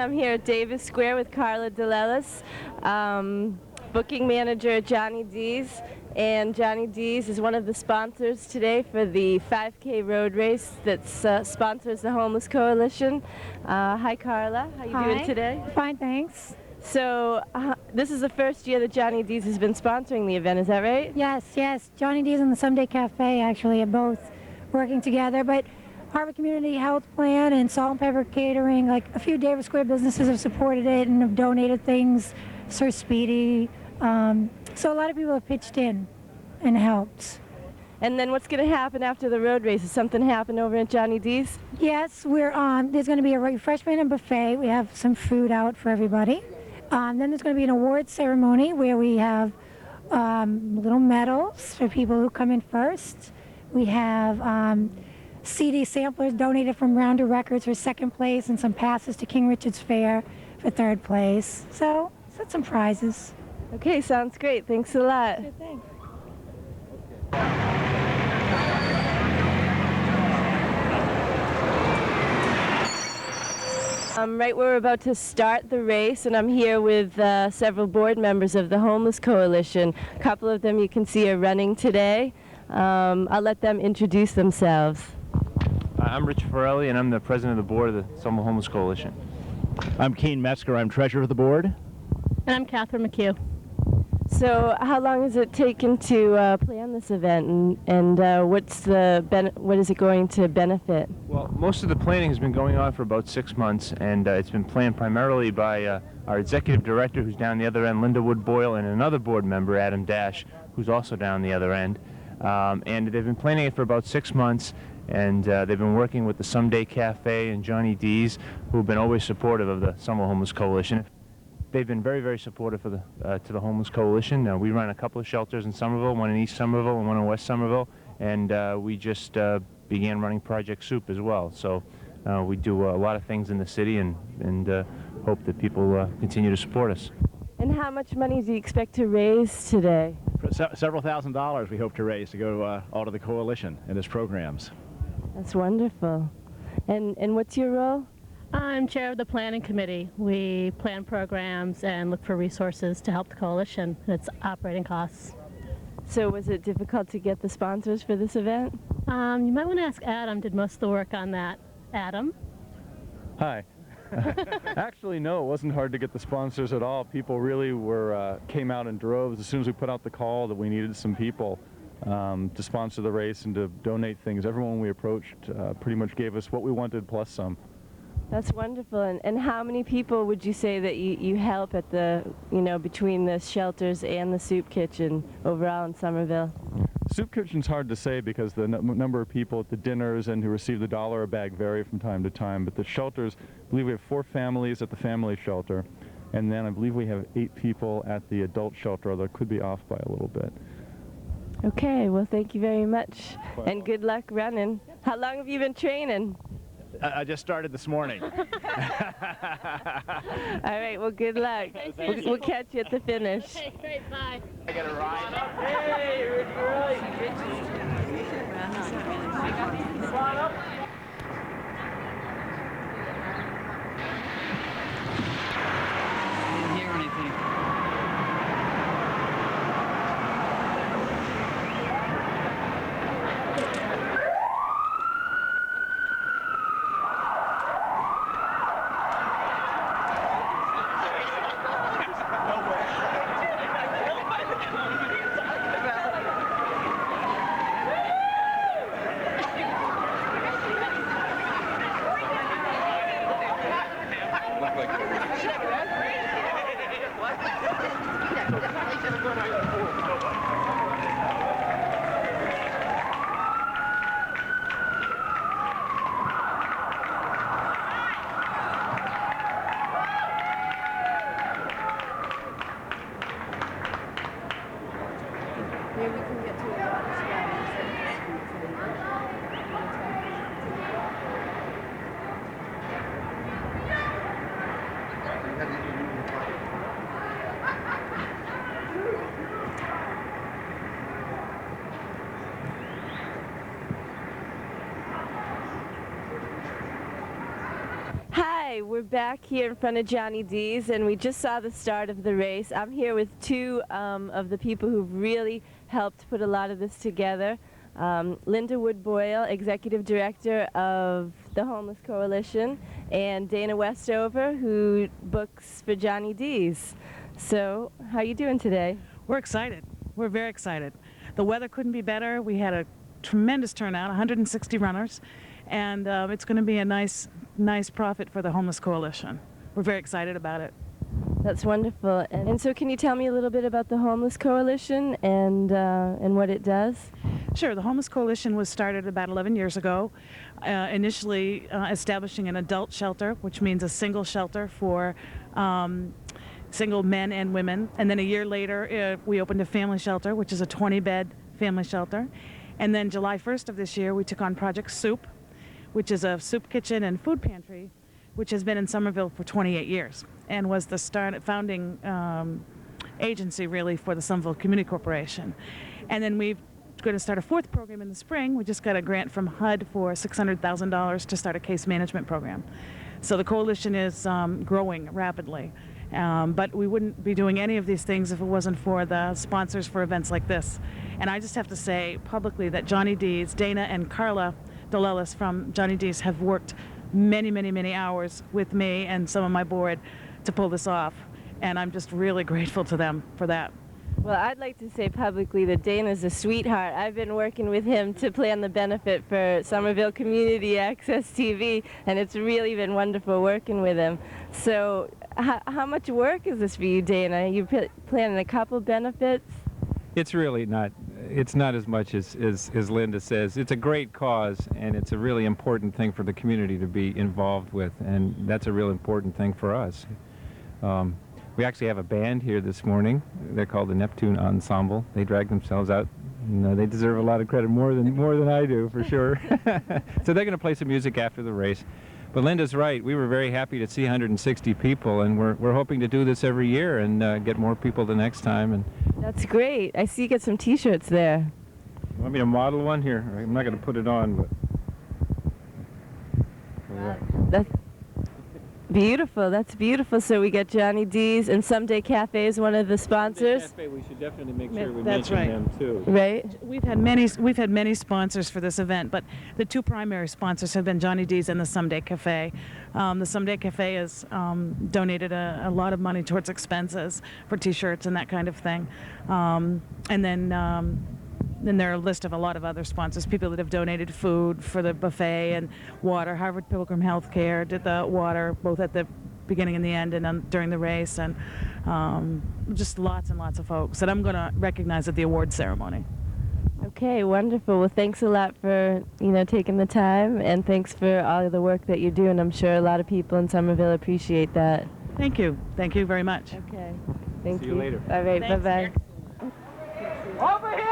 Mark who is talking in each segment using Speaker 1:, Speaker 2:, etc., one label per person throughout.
Speaker 1: I'm here at Davis Square with Carla DeLellis, booking manager at Johnny D's. And Johnny D's is one of the sponsors today for the 5K road race that sponsors the Homeless Coalition. Hi, Carla. How you doing today?
Speaker 2: Fine, thanks.
Speaker 1: So this is the first year that Johnny D's has been sponsoring the event, is that right?
Speaker 2: Yes. Johnny D's and the Someday Cafe actually are both working together, but Harvard Community Health Plan and Salt and Pepper Catering, like a few Davis Square businesses have supported it and have donated things. Sir Speedy. So a lot of people have pitched in and helped.
Speaker 1: And then what's going to happen after the road race? Is something happen over at Johnny D's?
Speaker 2: Yes, there's going to be a refreshment and buffet. We have some food out for everybody. Then there's going to be an awards ceremony where we have little medals for people who come in first. We have CD samplers donated from Rounder Records for second place and some passes to King Richard's Fair for third place. So that's some prizes.
Speaker 1: Okay, sounds great. Thanks a lot.
Speaker 2: Good thing.
Speaker 1: Right, we're about to start the race, and I'm here with several board members of the Homeless Coalition. A couple of them you can see are running today. I'll let them introduce themselves.
Speaker 3: I'm Rich Farrelly, and I'm the president of the board of the Somerville Homeless Coalition.
Speaker 4: I'm Keen Metzger. I'm treasurer of the board.
Speaker 5: And I'm Catherine McHugh.
Speaker 1: So how long has it taken to plan this event, and what is it going to benefit?
Speaker 3: Well, most of the planning has been going on for about 6 months, and it's been planned primarily by our executive director, who's down the other end, Linda Wood Boyle, and another board member, Adam Dash, who's also down the other end. And they've been planning it for about 6 months, and they've been working with the Someday Cafe and Johnny D's, who've been always supportive of the Somerville Homeless Coalition. They've been very, very supportive for to the Homeless Coalition. We run a couple of shelters in Somerville, one in East Somerville and one in West Somerville, and we just began running Project Soup as well. So we do a lot of things in the city, and hope that people continue to support us.
Speaker 1: And how much money do you expect to raise today?
Speaker 4: Several $1,000s we hope to raise to go all to the coalition and its programs.
Speaker 1: That's wonderful. And what's your role?
Speaker 5: I'm chair of the planning committee. We plan programs and look for resources to help the coalition and its operating costs.
Speaker 1: So was it difficult to get the sponsors for this event?
Speaker 5: You might want to ask Adam. Did most of the work on that. Adam?
Speaker 6: Hi. Actually, no, it wasn't hard to get the sponsors at all. People really came out in droves as soon as we put out the call that we needed some people to sponsor the race and to donate things. Everyone we approached pretty much gave us what we wanted plus some.
Speaker 1: That's wonderful. And how many people would you say that you help at the, between the shelters and the soup kitchen overall in Somerville?
Speaker 6: Soup kitchen's hard to say because the number of people at the dinners and who receive the $1 a bag vary from time to time. But the shelters, I believe we have 4 families at the family shelter, and then I believe we have 8 people at the adult shelter, although it could be off by a little bit.
Speaker 1: Okay, well, thank you very much, and good luck running. How long have you been training?
Speaker 4: I just started this morning.
Speaker 1: All right, well, good luck. We'll catch you at the finish.
Speaker 5: Okay, great, bye.
Speaker 4: I got a ride.
Speaker 3: Hey, Rich Farrelly. Come on up.
Speaker 7: I didn't hear anything.
Speaker 1: Hi, we're back here in front of Johnny D's, and we just saw the start of the race. I'm here with two of the people who've really helped put a lot of this together. Linda Wood Boyle, Executive Director of the Homeless Coalition, and Dana Westover, who books for Johnny D's. So, how are you doing today?
Speaker 8: We're excited. We're very excited. The weather couldn't be better. We had a tremendous turnout, 160 runners, and it's going to be a nice profit for the Homeless Coalition. We're very excited about it.
Speaker 1: That's wonderful. And so can you tell me a little bit about the Homeless Coalition and what it does?
Speaker 8: Sure. The Homeless Coalition was started about 11 years ago, initially establishing an adult shelter, which means a single shelter for single men and women. And then a year later, we opened a family shelter, which is a 20-bed family shelter. And then July 1st of this year, we took on Project Soup, which is a soup kitchen and food pantry, which has been in Somerville for 28 years and was the founding agency, really, for the Somerville Community Corporation. And then we're going to start a fourth program in the spring. We just got a grant from HUD for $600,000 to start a case management program. So the coalition is growing rapidly. But we wouldn't be doing any of these things if it wasn't for the sponsors for events like this. And I just have to say publicly that Johnny D's, Dana and Carla DeLellis from Johnny D's have worked many hours with me and some of my board to pull this off. And I'm just really grateful to them for that.
Speaker 1: Well, I'd like to say publicly that Dana's a sweetheart. I've been working with him to plan the benefit for Somerville Community Access TV, and it's really been wonderful working with him. So how much work is this for you, Dana? You planning a couple benefits?
Speaker 9: It's really not. It's not as much as Linda says. It's a great cause, and it's a really important thing for the community to be involved with, and that's a real important thing for us. We actually have a band here this morning. They're called the Neptune Ensemble. They drag themselves out. They deserve a lot of credit, more than I do, for sure. So they're going to play some music after the race. But Linda's right. We were very happy to see 160 people, and we're hoping to do this every year and get more people the next time. And
Speaker 1: that's great. I see you get some T-shirts there.
Speaker 9: You want me to model one here? I'm not going to put it on, but
Speaker 1: that's beautiful. That's beautiful. So we got Johnny D's, and Someday Cafe is one of the sponsors.
Speaker 9: Someday Cafe, we should definitely make sure we
Speaker 8: That's
Speaker 9: mention
Speaker 8: right.
Speaker 9: them too.
Speaker 1: Right.
Speaker 8: We've had many sponsors for this event, but the two primary sponsors have been Johnny D's and the Someday Cafe. The Someday Cafe has donated a lot of money towards expenses for T-shirts and that kind of thing. And then there are a list of a lot of other sponsors, people that have donated food for the buffet and water. Harvard Pilgrim Healthcare did the water, both at the beginning and the end and during the race, and just lots and lots of folks that I'm going to recognize at the award ceremony.
Speaker 1: Okay, wonderful. Well, thanks a lot for taking the time, and thanks for all of the work that you're doing. I'm sure a lot of people in Somerville appreciate that.
Speaker 8: Thank you. Thank you very much.
Speaker 1: Okay. Thank
Speaker 9: See you later.
Speaker 1: All right.
Speaker 8: Thanks.
Speaker 1: Bye-bye.
Speaker 10: Over here!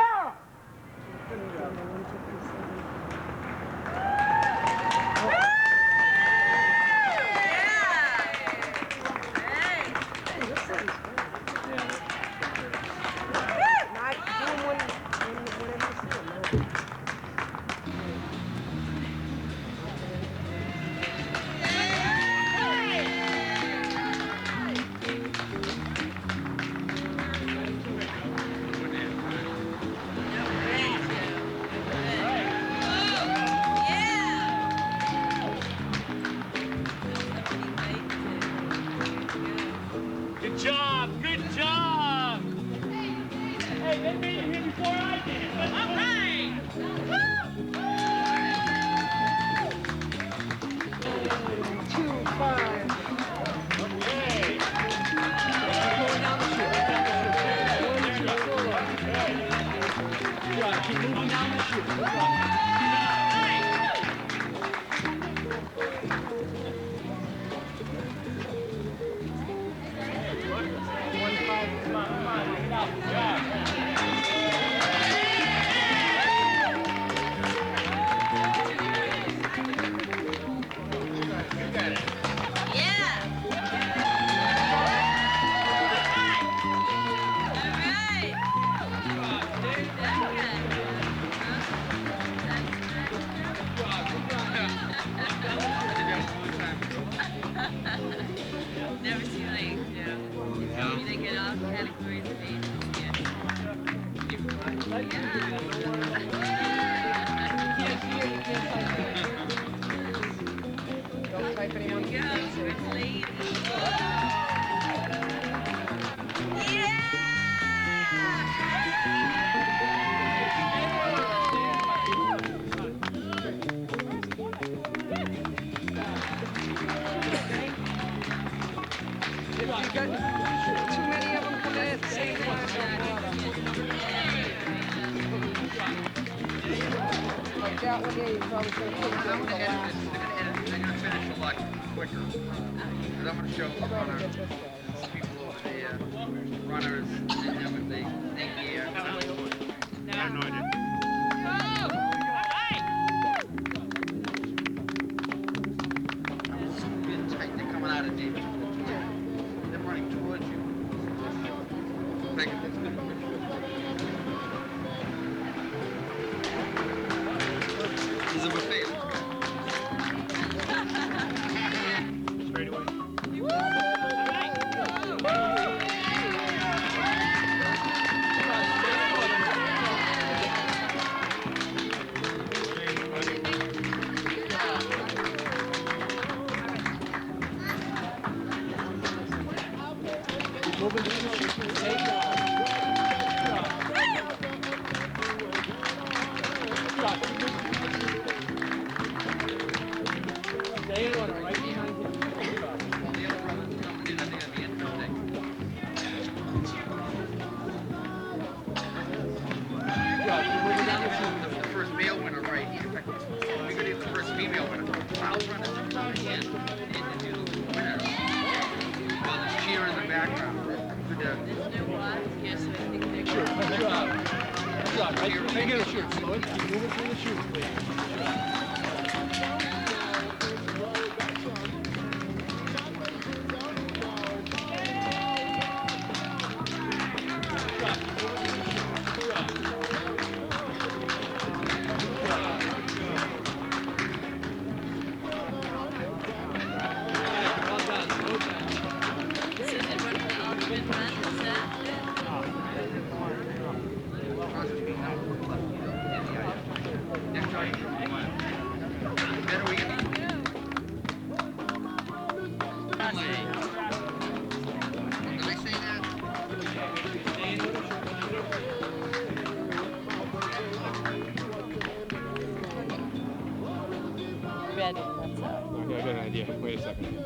Speaker 1: Ready, that's all.
Speaker 11: Okay, I got an idea. Wait a second.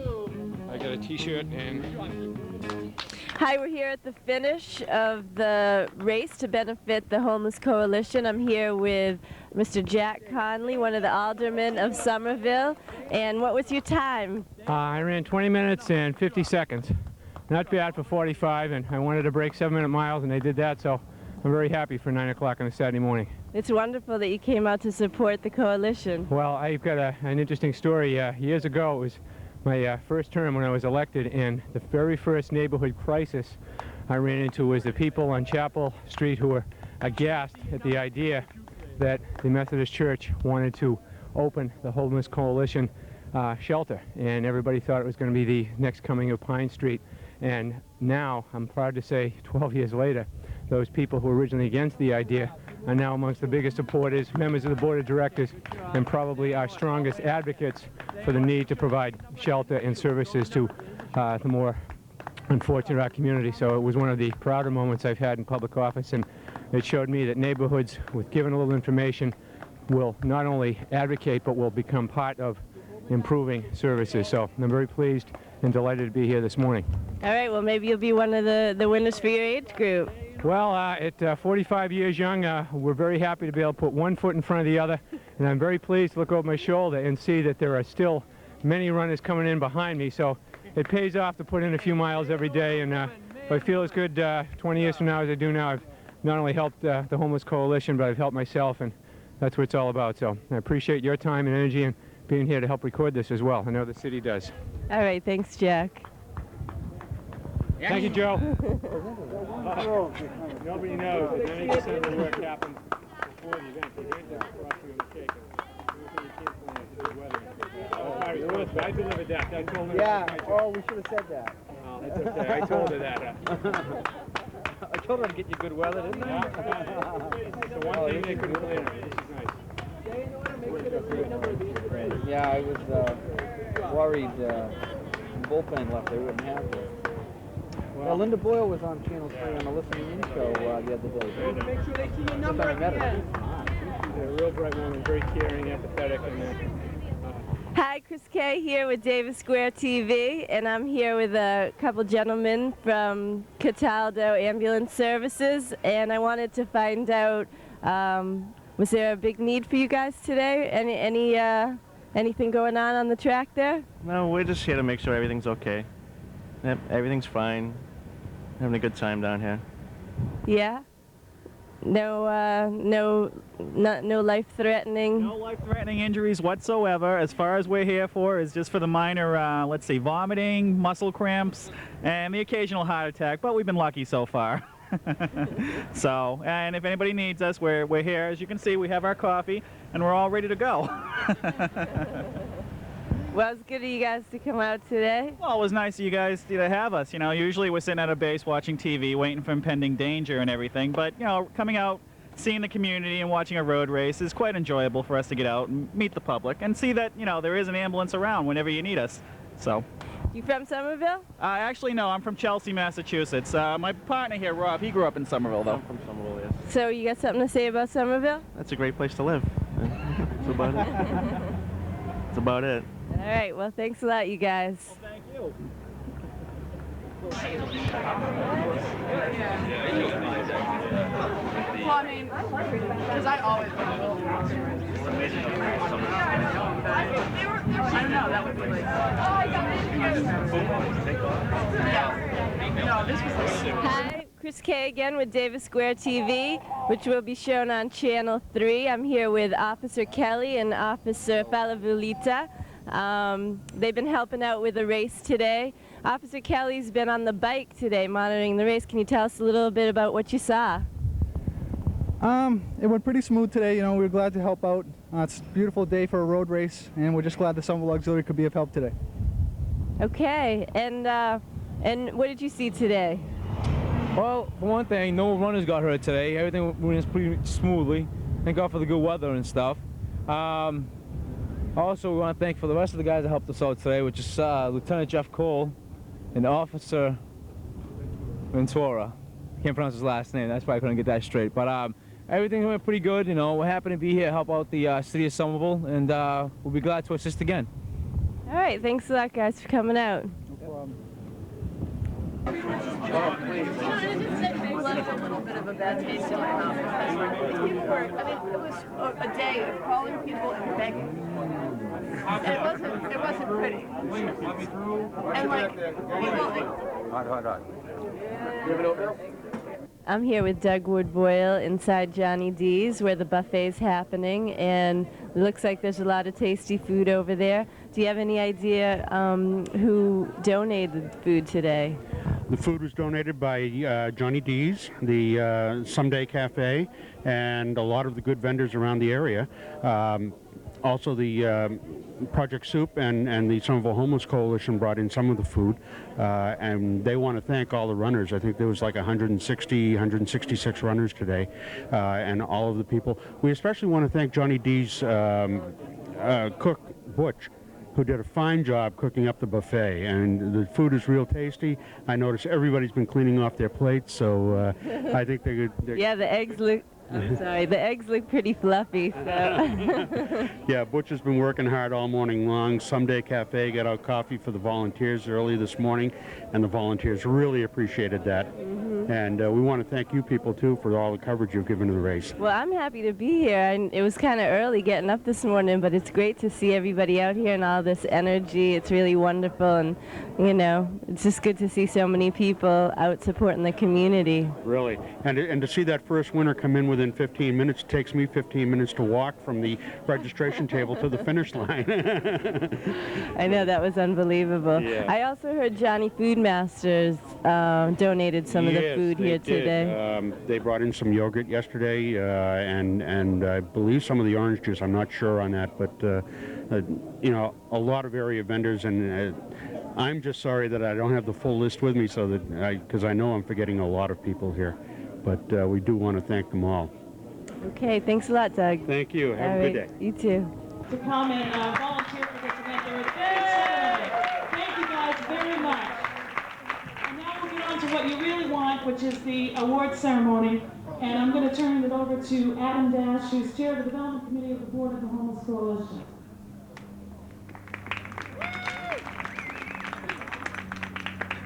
Speaker 11: I got a t-shirt and...
Speaker 1: Hi, we're here at the finish of the race to benefit the Homeless Coalition. I'm here with Mr. Jack Conley, one of the aldermen of Somerville. And what was your time?
Speaker 11: I ran 20 minutes and 50 seconds. Not bad for 45, and I wanted to break 7-minute miles, and they did that, so I'm very happy for 9 o'clock on a Saturday morning.
Speaker 1: It's wonderful that you came out to support the coalition.
Speaker 11: Well, I've got an interesting story. Years ago, it was my first term when I was elected, and the very first neighborhood crisis I ran into was the people on Chapel Street who were aghast at the idea that the Methodist Church wanted to open the Homeless Coalition shelter, and everybody thought it was going to be the next coming of Pine Street. And now, I'm proud to say, 12 years later, those people who were originally against the idea are now amongst the biggest supporters, members of the board of directors, and probably our strongest advocates for the need to provide shelter and services to the more unfortunate in our community. So it was one of the prouder moments I've had in public office, and it showed me that neighborhoods, with given a little information, will not only advocate, but will become part of improving services. So I'm very pleased and delighted to be here this morning.
Speaker 1: All right, well, maybe you'll be one of the winners for your age group.
Speaker 11: Well, at 45 years young, we're very happy to be able to put one foot in front of the other, and I'm very pleased to look over my shoulder and see that there are still many runners coming in behind me, so it pays off to put in a few miles every day, and if I feel as good 20 years from now as I do now, I've not only helped the Homeless Coalition, but I've helped myself, and that's what it's all about. So I appreciate your time and energy and being here to help record this as well. I know the city does.
Speaker 1: All right, thanks, Jack.
Speaker 11: Thank you, Joe. Nobody knows that 90% of the work happened before the event. The event was frosting on the cake. I delivered that. I told her.
Speaker 10: Yeah. Oh, we should have said that.
Speaker 11: That's okay. I told her that.
Speaker 10: I told her to get you good weather, didn't I?
Speaker 11: It's the one thing they couldn't plan. This is nice.
Speaker 10: Yeah, I was worried bullpen left, they wouldn't have this. Well, Linda Boyle was on Channel 3 on the Listening In show the other day.
Speaker 11: Make sure they see your number again. She's a real bright woman, very caring, empathetic, and
Speaker 1: Hi, Chris Kay here with Davis Square TV, and I'm here with a couple gentlemen from Cataldo Ambulance Services, and I wanted to find out, was there a big need for you guys today? Anything going on the track there?
Speaker 12: No, we're just here to make sure everything's okay. Yep, everything's fine. Having a good time down here.
Speaker 1: Yeah? No life-threatening?
Speaker 13: No life-threatening injuries whatsoever. As far as we're here for is just for the minor, let's see, vomiting, muscle cramps, and the occasional heart attack, but we've been lucky so far. So, and if anybody needs us, we're here. As you can see, we have our coffee, and we're all ready to go.
Speaker 1: Well, it's good of you guys to come out today.
Speaker 13: Well, it was nice of you guys to have us. You know, usually we're sitting at a base watching TV, waiting for impending danger and everything. But, you know, coming out, seeing the community and watching a road race is quite enjoyable for us to get out and meet the public and see that, you know, there is an ambulance around whenever you need us. So.
Speaker 1: You from Somerville?
Speaker 13: Actually, no, I'm from Chelsea, Massachusetts. My partner here, Rob, he grew up in Somerville, though.
Speaker 12: I'm from Somerville, yes.
Speaker 1: So you got something to say about Somerville?
Speaker 12: That's a great place to live. That's about it. That's about it.
Speaker 1: All right, well, thanks a lot, you guys.
Speaker 13: Well, thank you.
Speaker 14: Well, I mean, because I always want to go. I don't know, that would be like, no, this was like,
Speaker 1: Hi, Chris Kay again with Davis Square TV, which will be shown on Channel 3. I'm here with Officer Kelly and Officer Falavulita. They've been helping out with the race today. Officer Kelly's been on the bike today monitoring the race. Can you tell us a little bit about what you saw?
Speaker 15: It went pretty smooth today. You know, we were glad to help out. It's a beautiful day for a road race, and we're just glad the Somerville Auxiliary could be of help today.
Speaker 1: Okay, and what did you see today?
Speaker 11: Well, for one thing, no runners got hurt today. Everything went pretty smoothly. Thank God for the good weather and stuff. Also, we want to thank for the rest of the guys that helped us out today, which is Lieutenant Jeff Cole and Officer Ventura. I can't pronounce his last name. That's why I couldn't get that straight. But everything went pretty good. You know, we're happy to be here, help out the city of Somerville, and we'll be glad to assist again.
Speaker 1: All right, thanks a lot, guys, for coming out.
Speaker 15: No problem.
Speaker 14: it left a little bit of a bad taste in my mouth because people were, I mean, it was a day of calling people and begging. And it wasn't pretty. And like, people like...
Speaker 10: Hot.
Speaker 1: I'm here with Doug Woodboyle inside Johnny D's where the buffet's happening, and it looks like there's a lot of tasty food over there. Do you have any idea who donated food today?
Speaker 16: The food was donated by Johnny D's, the Someday Cafe, and a lot of the good vendors around the area. Also, the Project Soup and the Somerville Homeless Coalition brought in some of the food, and they want to thank all the runners. I think there was like 166 runners today, and all of the people. We especially want to thank Johnny D's cook, Butch, who did a fine job cooking up the buffet, and the food is real tasty. I notice everybody's been cleaning off their plates, so I think they're
Speaker 1: yeah, the eggs look... I'm sorry, the eggs look pretty fluffy, so...
Speaker 16: Yeah, Butch has been working hard all morning long. Someday Cafe got out coffee for the volunteers early this morning, and the volunteers really appreciated that. And we want to thank you people, too, for all the coverage you've given to the race.
Speaker 1: Well, I'm happy to be here. And it was kind of early getting up this morning, but it's great to see everybody out here and all this energy. It's really wonderful, and, you know, it's just good to see so many people out supporting the community.
Speaker 16: Really. And to see that first winner come in within 15 minutes, it takes me 15 minutes to walk from the registration table to the finish line.
Speaker 1: I know, that was unbelievable.
Speaker 16: Yeah.
Speaker 1: I also heard Johnny Food Masters donated some of the food here today.
Speaker 16: They brought in some yogurt yesterday, and I believe some of the orange juice. I'm not sure on that, but you know, a lot of area vendors, and I'm just sorry that I don't have the full list with me, so that because I know I'm forgetting a lot of people here, but we do want to thank them all.
Speaker 1: Okay, thanks a lot, Doug.
Speaker 16: Thank you. Have a good day.
Speaker 1: You too.
Speaker 17: To come and volunteer for this event. There was a big ceremony. Thank you guys very
Speaker 8: on to what you really want, which is the award ceremony. And I'm going to turn it over to Adam Dash, who's chair of the Development Committee of the Board of the Homeless Coalition.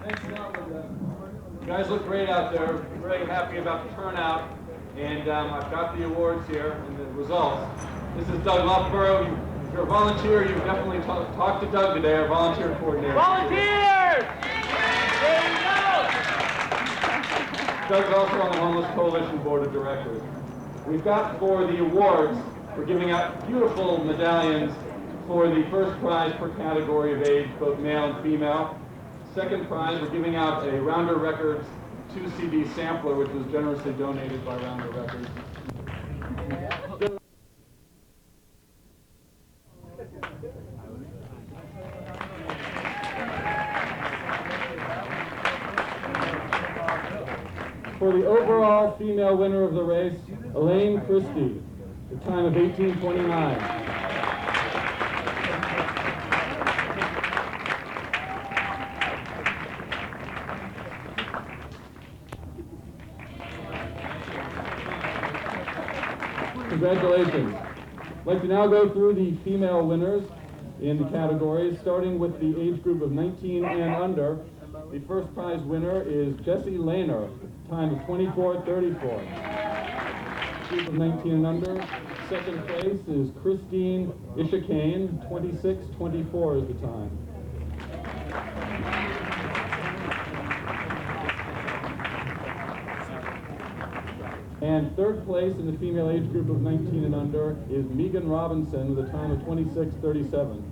Speaker 17: Thanks a lot, Linda. You guys look great out there. I'm really happy about the turnout. And I've got the awards here and the results. This is Doug Loughborough. If you're a volunteer, you definitely talk to Doug today, our volunteer coordinator.
Speaker 18: Volunteers! There you go!
Speaker 17: Doug's also on the Homeless Coalition Board of Directors. We've got for the awards, we're giving out beautiful medallions for the first prize per category of age, both male and female. Second prize, we're giving out a Rounder Records 2-CD sampler, which was generously donated by Rounder Records. For the overall female winner of the race, Elaine Christie, the time of 18:29. Congratulations. I'd like to now go through the female winners in the categories, starting with the age group of 19 and under. The first prize winner is Jessie Lehner, time of 24:34. Group of 19 and under. Second place is Christine Ishikane, 26:24 is the time. And third place in the female age group of 19 and under is Megan Robinson with a time of 26:37.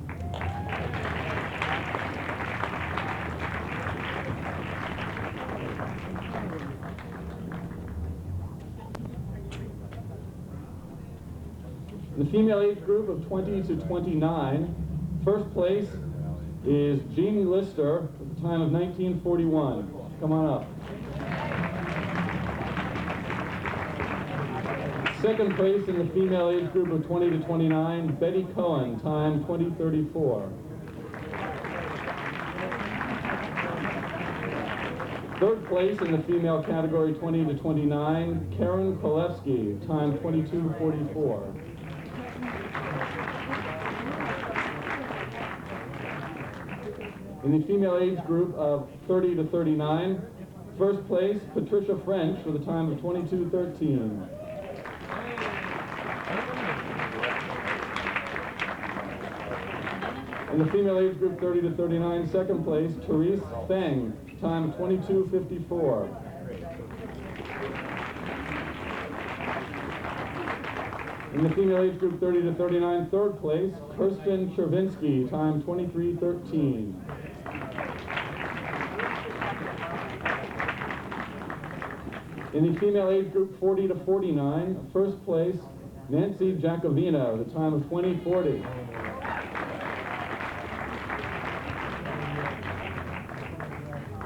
Speaker 17: In the female age group of 20 to 29, first place is Jeannie Lister with a time of 19:41. Come on up. Second place in the female age group of 20 to 29, Betty Cohen, time 20:34. Third place in the female category 20 to 29, Karen Kolevsky, time 22:44. In the female age group of 30 to 39, first place, Patricia French with a time of 22:13. In the female age group 30 to 39, second place, Therese Feng, time 22:54. In the female age group 30 to 39, third place, Kirsten Chervinsky, time 23:13. In the female age group 40 to 49, first place, Nancy Jacovino, the time of 20:40.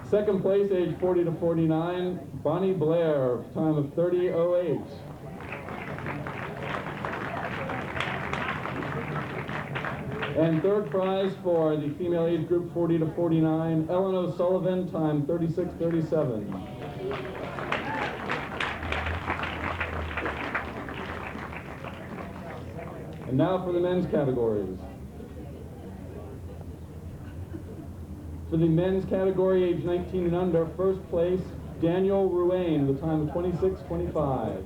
Speaker 17: Second place, age 40 to 49, Bonnie Blair, time of 30:08. And third prize for the female age group 40 to 49, Ellen O'Sullivan, time 36:37. And now for the men's categories. For the men's category, age 19 and under, first place, Daniel Ruane, the time of 26:25.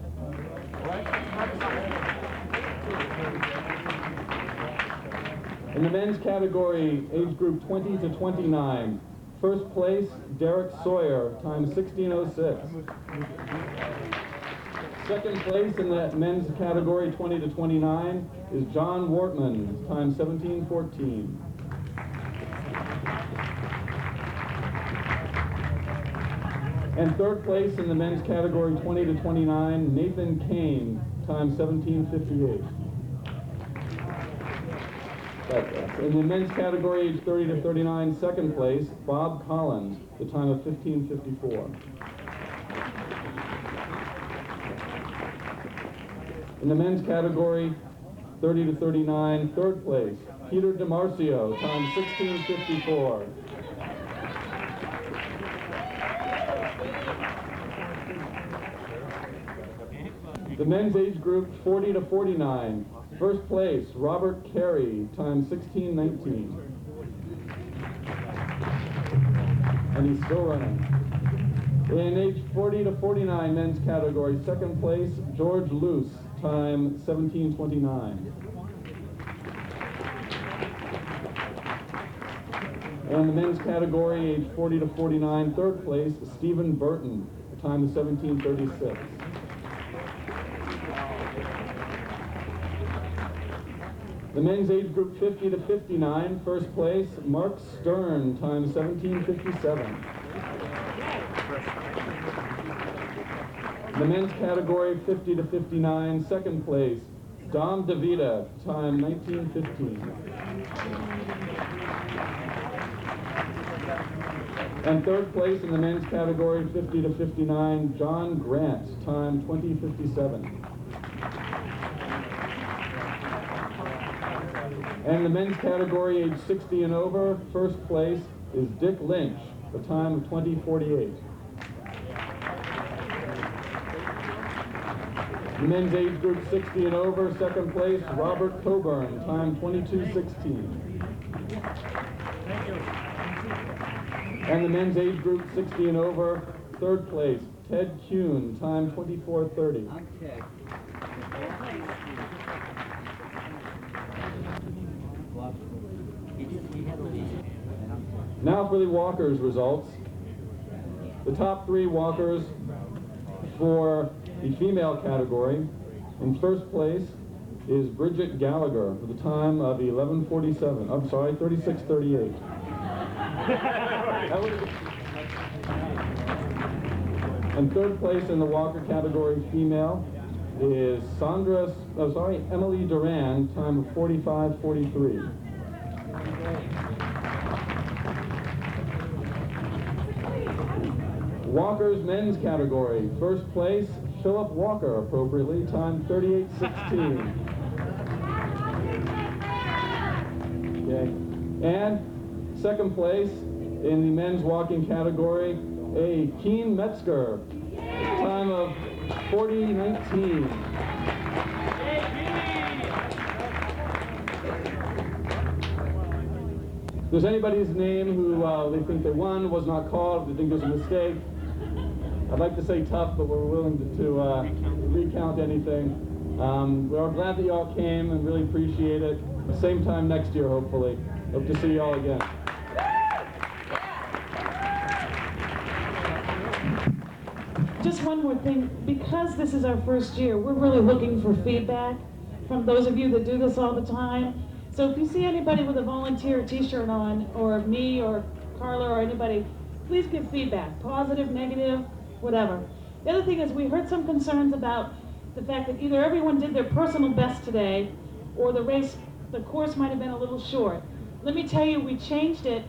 Speaker 17: In the men's category, age group 20 to 29, first place, Derek Sawyer, time 16:06. Second place in the men's category, 20 to 29, is John Wortman, time 17:14. And third place in the men's category 20 to 29, Nathan Kane, time 17:58. In the men's category, age 30 to 39, second place, Bob Collins, the time of 15:54. In the men's category, 30 to 39, third place, Peter DiMarcio, time 16:54. The men's age group 40 to 49. First place, Robert Carey, time 16:19. And he's still running. In age 40 to 49 men's category, second place, George Luce, time 17:29. And the men's category, age 40 to 49, third place, Stephen Burton, time 17:36. The men's age group 50 to 59, first place, Mark Stern, time 17:57. The men's category 50 to 59, second place, Dom DeVita, time 19:15. And third place in the men's category 50 to 59, John Grant, time 20:57. And the men's category age 60 and over, first place is Dick Lynch, the time of 20:48. The men's age group 60 and over, second place, Robert Coburn, time 22:16. And the men's age group 60 and over, third place, Ted Kuhn, time 24:30.
Speaker 10: Okay.
Speaker 17: Now for the walkers results. The top three walkers for the female category. In first place is Bridget Gallagher with a time of 11:47. I'm sorry, 36:38. And third place in the walker category female is Emily Duran, time of 45:43. Walkers men's category, first place, Philip Walker, appropriately, time 38:16. Okay. And second place in the men's walking category, a Keen Metzger, time of 40:19. If there's anybody's name who they think they won, was not called, they think there's a mistake, I'd like to say tough, but we're willing to recount anything. We're glad that you all came and really appreciate it. Same time next year, hopefully. Hope to see you all again.
Speaker 19: Just one more thing, because this is our first year, we're really looking for feedback from those of you that do this all the time. So if you see anybody with a volunteer t-shirt on, or me or Carla or anybody, please give feedback, positive, negative, whatever. The other thing is we heard some concerns about the fact that either everyone did their personal best today, or the course might have been a little short. Let me tell you, we changed it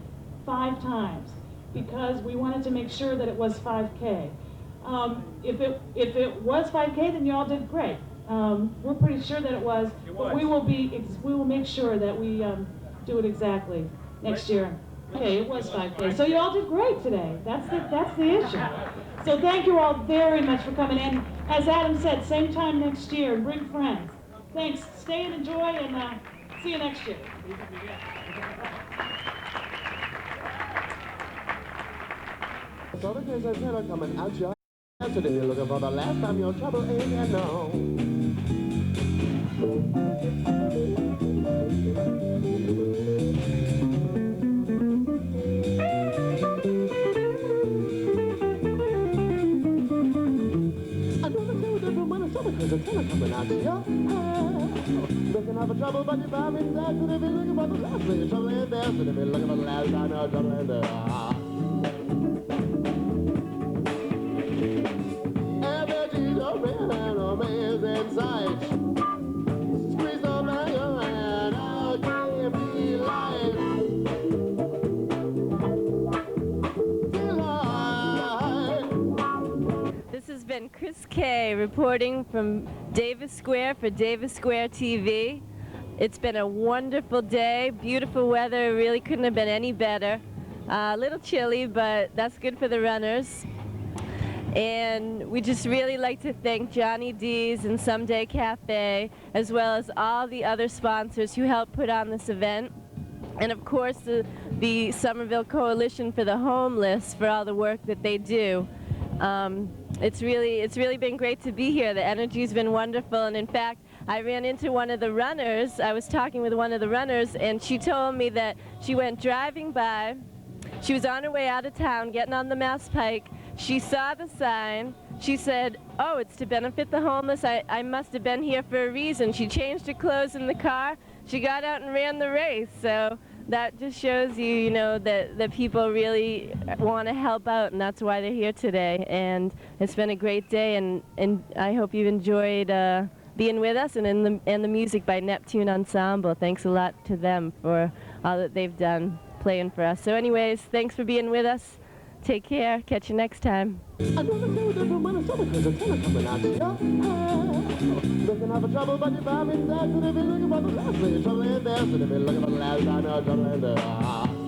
Speaker 19: 5 times because we wanted to make sure that it was 5K. If it was 5K, then you all did great. We're pretty sure that it was. But we will make sure that we do it exactly next year. Okay, it was 5K. So you all did great today. That's the issue. So thank you all very much for coming in. As Adam said, same time next year, and bring friends. Thanks. Stay and enjoy, and see you next year.
Speaker 20: So the kids are coming out your today, looking for the last time your trouble ain't and no. There's a tenor coming out to your house. Looking out for trouble, but you found me inside. Could have been looking for the last thing. Trouble in there. Could have been looking for the last time. No trouble in there. Every G's a red and a man's in sight. Squeeze on my hand. I can't be light.
Speaker 1: This has been Chris Kay reporting from Davis Square for Davis Square TV. It's been a wonderful day, beautiful weather, really couldn't have been any better. A little chilly, but that's good for the runners. And we just really like to thank Johnny D's and Someday Cafe, as well as all the other sponsors who helped put on this event. And of course, the Somerville Coalition for the Homeless for all the work that they do. It's really been great to be here. The energy's been wonderful, and in fact, I ran into one of the runners. I was talking with one of the runners, and she told me that she went driving by. She was on her way out of town, getting on the Mass Pike. She saw the sign. She said, "Oh, it's to benefit the homeless. I must have been here for a reason." She changed her clothes in the car. She got out and ran the race. So that just shows you, you know, that people really want to help out, and that's why they're here today. And it's been a great day, and I hope you've enjoyed being with us, and the music by Neptune Ensemble. Thanks a lot to them for all that they've done playing for us. So anyways, thanks for being with us. Take care. Catch you next time.
Speaker 20: I'm gonna stay with them when it's summer, 'cause the tenor coming out your eye. Looking out for trouble, but you find me back, and if you're looking for the last thing, trouble in there, so if you're looking for the last, I know trouble in there.